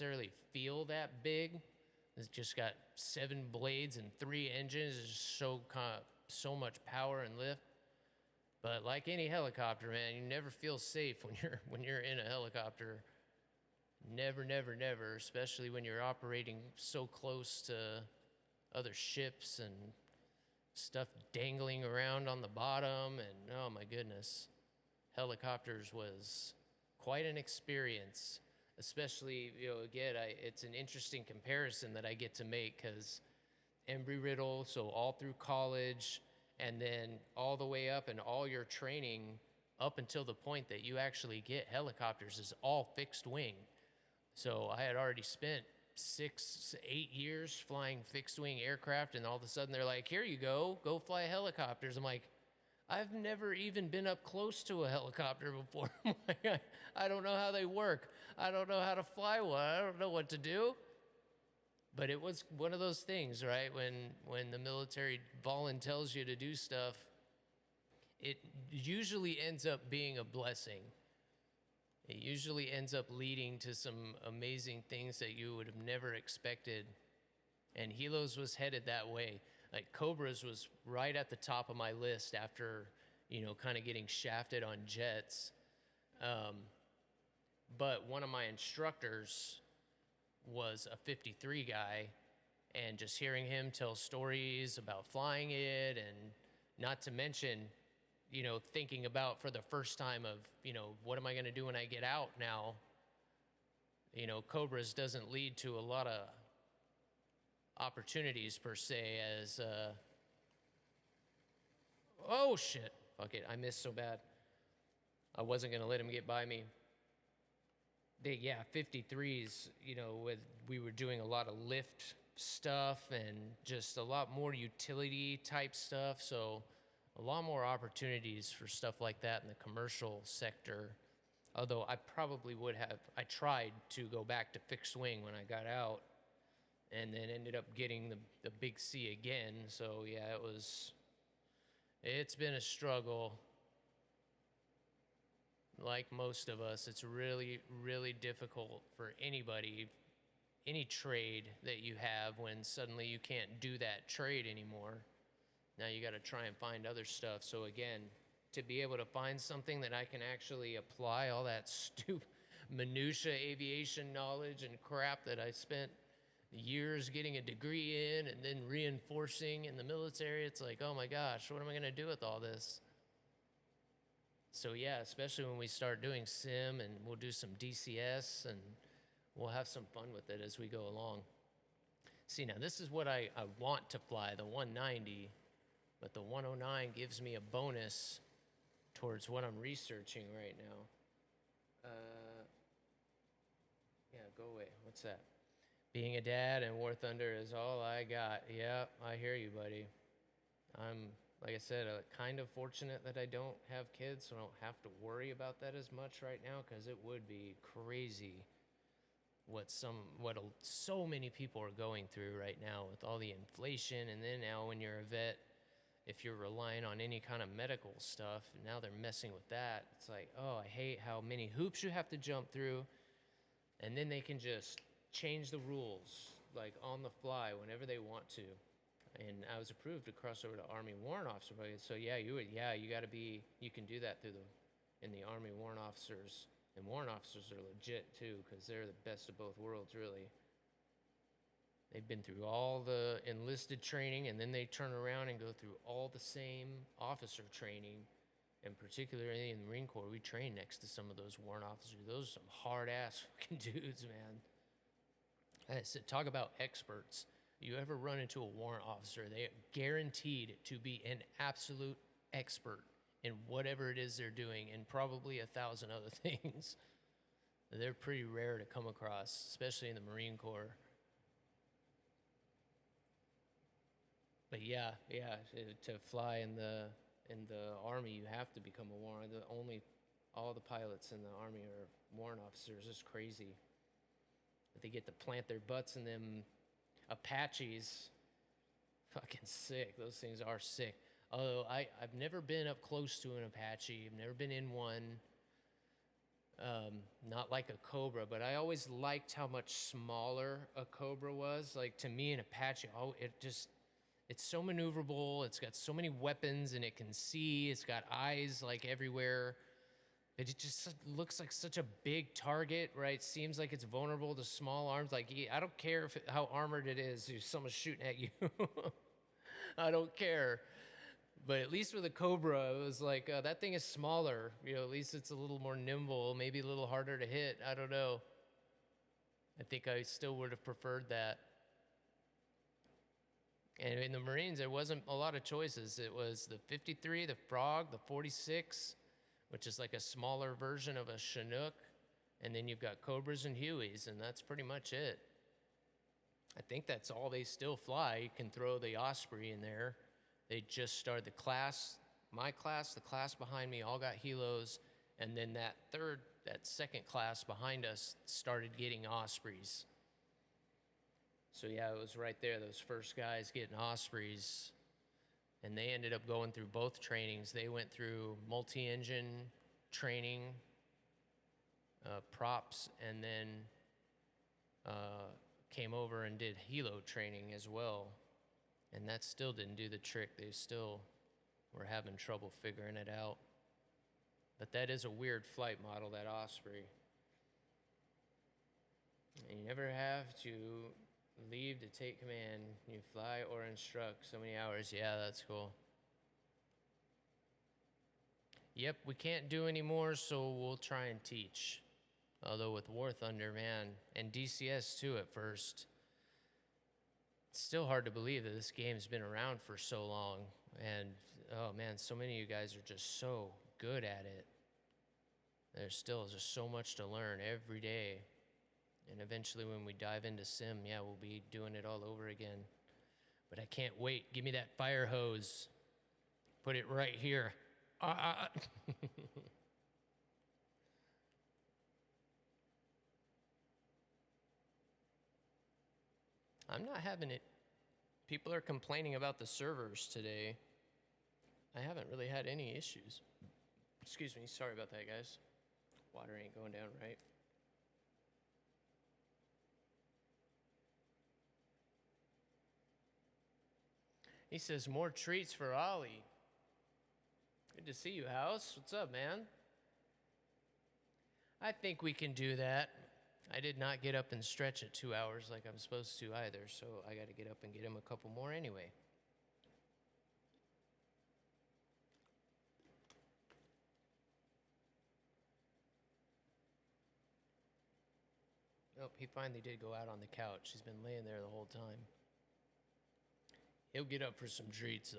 necessarily feel that big. It's just got 7 blades and 3 engines. It's just so much power and lift. But like any helicopter, man, you never feel safe when you're in a helicopter. Never, never, never, especially when you're operating so close to other ships and stuff dangling around on the bottom. And oh my goodness, helicopters was quite an experience. Especially, again, it's an interesting comparison that I get to make because Embry-Riddle, so all through college, and then all the way up, and all your training up until the point that you actually get helicopters is all fixed wing. So I had already spent 6, 8 years flying fixed wing aircraft, and all of a sudden they're like, here you go fly helicopters. I'm like, I've never even been up close to a helicopter before. I don't know how they work. I don't know how to fly one. I don't know what to do. But it was one of those things, right? When the military volunteers you to do stuff, it usually ends up being a blessing. It usually ends up leading to some amazing things that you would have never expected. And Helos was headed that way. Like Cobras was right at the top of my list after, kind of getting shafted on jets. But one of my instructors was a 53 guy, and just hearing him tell stories about flying it, and not to mention, thinking about for the first time of, what am I going to do when I get out now? Cobras doesn't lead to a lot of opportunities per se as oh shit, fuck it, I missed so bad. I wasn't gonna let him get by me. 53s, we were doing a lot of lift stuff and just a lot more utility type stuff, so a lot more opportunities for stuff like that in the commercial sector. Although I probably I tried to go back to fixed wing when I got out, and then ended up getting the big C again. So yeah, it's been a struggle. Like most of us, it's really, really difficult for anybody, any trade that you have, when suddenly you can't do that trade anymore. Now you got to try and find other stuff. So again, to be able to find something that I can actually apply all that stupid minutia aviation knowledge and crap that I spent years getting a degree in and then reinforcing in the military, it's like, oh my gosh, what am I going to do with all this? So yeah, especially when we start doing sim, and we'll do some DCS, and we'll have some fun with it as we go along. See, now this is what I want to fly, the 190, but the 109 gives me a bonus towards what I'm researching right now. Yeah, go away. What's that? Being a dad and War Thunder is all I got. Yeah, I hear you, buddy. I'm, like I said, kind of fortunate that I don't have kids, so I don't have to worry about that as much right now, because it would be crazy what so many people are going through right now with all the inflation. And then now when you're a vet, if you're relying on any kind of medical stuff, now they're messing with that. It's like, oh, I hate how many hoops you have to jump through, and then they can just change the rules like on the fly whenever they want to. And I was approved to cross over to Army Warrant Officer. So yeah, you got to be, you can do that in the Army Warrant Officers. And warrant officers are legit too, because they're the best of both worlds, really. They've been through all the enlisted training, and then they turn around and go through all the same officer training. And particularly in the Marine Corps, we train next to some of those warrant officers. Those are some hard-ass fucking dudes, man. I said, talk about experts. You ever run into a warrant officer, they are guaranteed to be an absolute expert in whatever it is they're doing, and probably 1,000 other things. They're pretty rare to come across, especially in the Marine Corps. But yeah, to fly in the Army, you have to become a warrant. All the pilots in the Army are warrant officers. It's crazy. They get to plant their butts in them Apaches. Fucking sick. Those things are sick. Although I've never been up close to an Apache. I've never been in one. not like a cobra, but I always liked how much smaller a cobra was. Like to me, an Apache, oh, it's so maneuverable. It's got so many weapons, and it can see. It's got eyes like everywhere. It just looks like such a big target, right? Seems like it's vulnerable to small arms. Like I don't care how armored it is. If someone's shooting at you, I don't care. But at least with a Cobra, it was like that thing is smaller. You know, at least it's a little more nimble, maybe a little harder to hit. I don't know. I think I still would have preferred that. And in the Marines, there wasn't a lot of choices. It was the 53, the Frog, the 46, which is like a smaller version of a Chinook. And then you've got Cobras and Hueys, and that's pretty much it. I think that's all they still fly. You can throw the Osprey in there. They just started the class, my class, the class behind me all got helos, and then that second class behind us started getting Ospreys. So yeah, it was right there, those first guys getting Ospreys, and they ended up going through both trainings. They went through multi-engine training, props, and then came over and did helo training as well. And that still didn't do the trick. They still were having trouble figuring it out. But that is a weird flight model, that Osprey. And you never have to leave to take command. You fly or instruct so many hours. Yeah, that's cool. Yep, we can't do any more, so we'll try and teach. Although with War Thunder, man, and DCS too at first, it's still hard to believe that this game's been around for so long. And, oh man, so many of you guys are just so good at it. There's still just so much to learn every day. And eventually when we dive into Sim, yeah, we'll be doing it all over again. But I can't wait. Give me that fire hose. Put it right here. I'm not having it. People are complaining about the servers today. I haven't really had any issues. Excuse me, sorry about that, guys. Water ain't going down right. He says, more treats for Ollie. Good to see you, House. What's up, man? I think we can do that. I did not get up and stretch at 2 hours like I'm supposed to either, so I got to get up and get him a couple more anyway. Nope, he finally did go out on the couch. He's been laying there the whole time. He'll get up for some treats, though.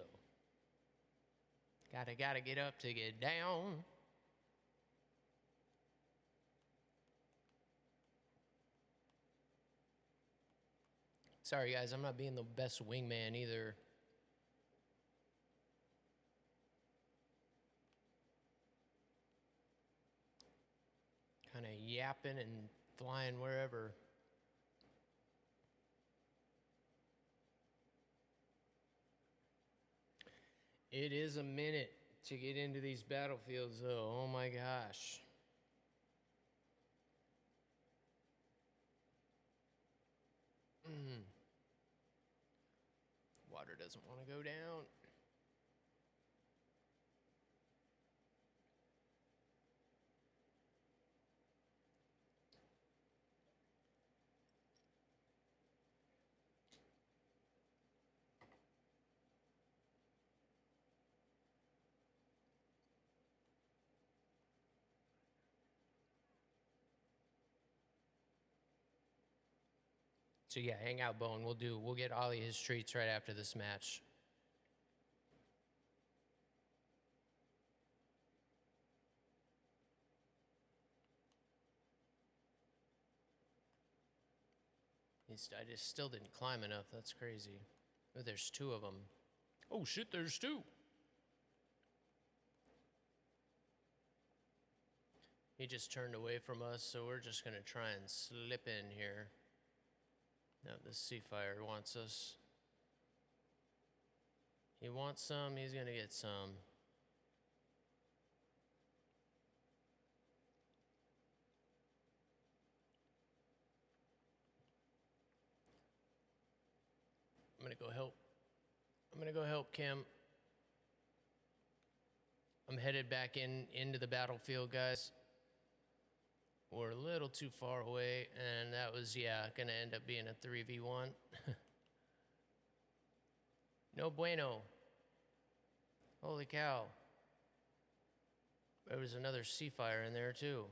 Gotta get up to get down. Sorry, guys, I'm not being the best wingman either. Kind of yapping and flying wherever. It is a minute to get into these battlefields, though. Oh my gosh. Water doesn't want to go down. So yeah, hang out, Bone. We'll get Ollie his treats right after this match. I just still didn't climb enough. That's crazy. Oh, there's two of them. Oh shit, there's two. He just turned away from us, so we're just gonna try and slip in here. No, this Seafire wants us. He wants some, he's gonna get some. I'm gonna go help. I'm gonna go help Kim. I'm headed back into the battlefield, guys. We're a little too far away, and that was, yeah, gonna end up being a 3v1. No bueno. Holy cow. There was another sea fire in there, too.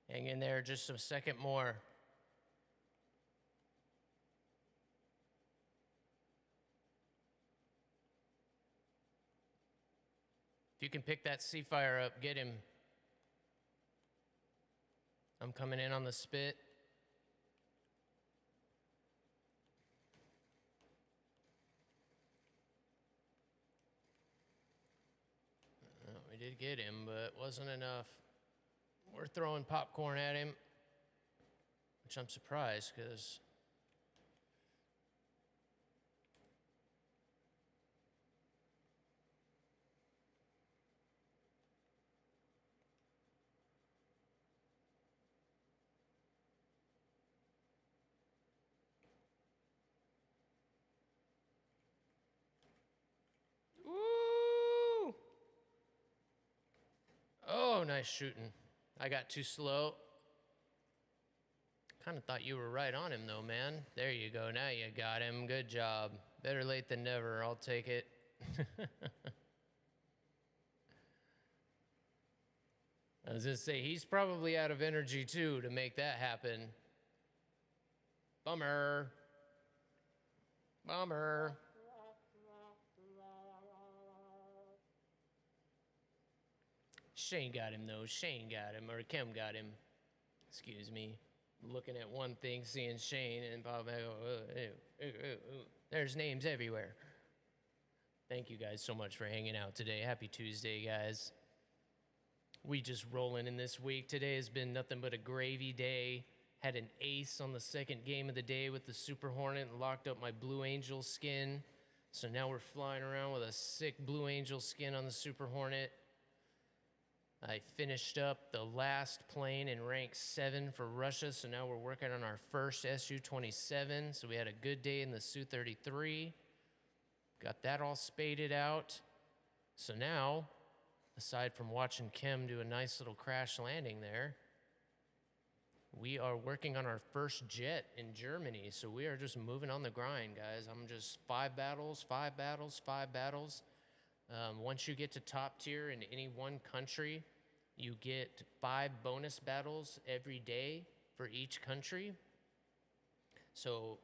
Hang in there just a second more. If you can pick that sea fire up, get him. I'm coming in on the spit. We did get him, but wasn't enough. We're throwing popcorn at him, which I'm surprised because ooh! Oh, nice shooting. I got too slow. Kind of thought you were right on him, though, man. There you go. Now you got him. Good job. Better late than never. I'll take it. I was going to say, he's probably out of energy, too, to make that happen. Bummer. Bummer. Shane got him, though. Shane got him, or Kim got him. Excuse me. Looking at one thing, seeing Shane, and Bob, there's names everywhere. Thank you guys so much for hanging out today. Happy Tuesday, guys. We just rolling in this week. Today has been nothing but a gravy day. Had an ace on the second game of the day with the Super Hornet and locked up my Blue Angel skin. So now we're flying around with a sick Blue Angel skin on the Super Hornet. I finished up the last plane in rank 7 for Russia, so now we're working on our first Su-27. So we had a good day in the Su-33. Got that all spaded out. So now, aside from watching Kim do a nice little crash landing there, we are working on our first jet in Germany. So we are just moving on the grind, guys. I'm just 5 battles, 5 battles, 5 battles. Once you get to top tier in any one country, you get 5 bonus battles every day for each country. So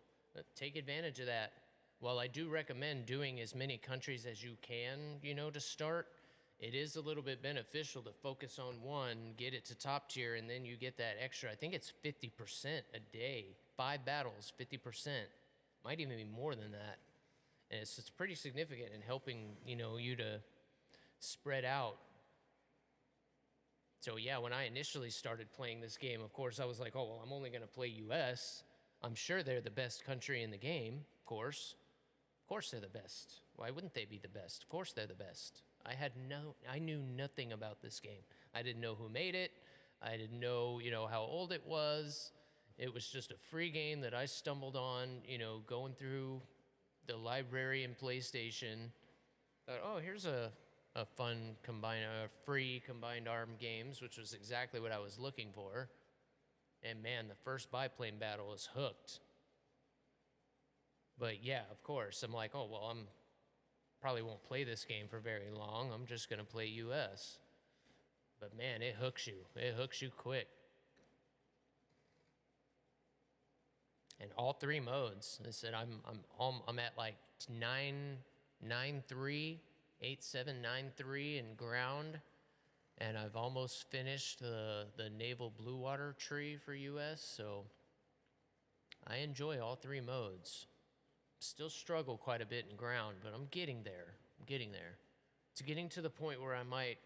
take advantage of that. While I do recommend doing as many countries as you can, to start, it is a little bit beneficial to focus on one, get it to top tier, and then you get that extra. I think it's 50% a day. 5 battles, 50%. Might even be more than that. And it's pretty significant in helping, you to spread out. So yeah, when I initially started playing this game, of course, I was like, oh, well, I'm only going to play US. I'm sure they're the best country in the game, of course. Of course they're the best. Why wouldn't they be the best? Of course they're the best. I knew nothing about this game. I didn't know who made it. I didn't know, how old it was. It was just a free game that I stumbled on, going through the library and PlayStation. Thought, oh, here's a fun free combined arm games, which was exactly what I was looking for. And man, the first biplane battle was hooked. But yeah, of course, I'm like, oh, well, I'm probably won't play this game for very long. I'm just gonna play US. But man, it hooks you. It hooks you quick. And all 3 modes. I said I'm at like 9.93, 8.793 in ground, and I've almost finished the naval blue water tree for US. So I enjoy all 3 modes. Still struggle quite a bit in ground, but I'm getting there. I'm getting there. It's getting to the point where I might